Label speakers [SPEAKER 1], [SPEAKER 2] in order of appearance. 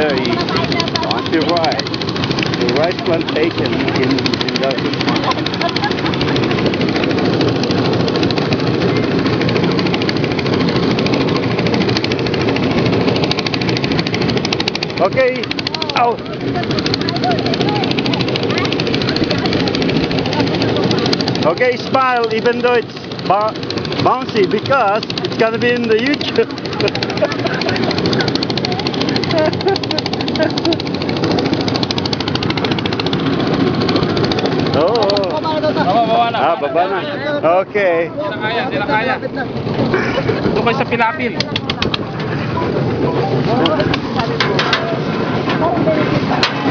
[SPEAKER 1] there is on the right, the rice plantation in Dawson Park. Okay. Oh. Okay, smile even though it's bouncy because it's gonna be in the YouTube. Oh.
[SPEAKER 2] Baba na.
[SPEAKER 1] Ah, baba na. Okay.
[SPEAKER 2] Hindi na kaya. Doon kayo sa Pilapil.
[SPEAKER 3] Oh,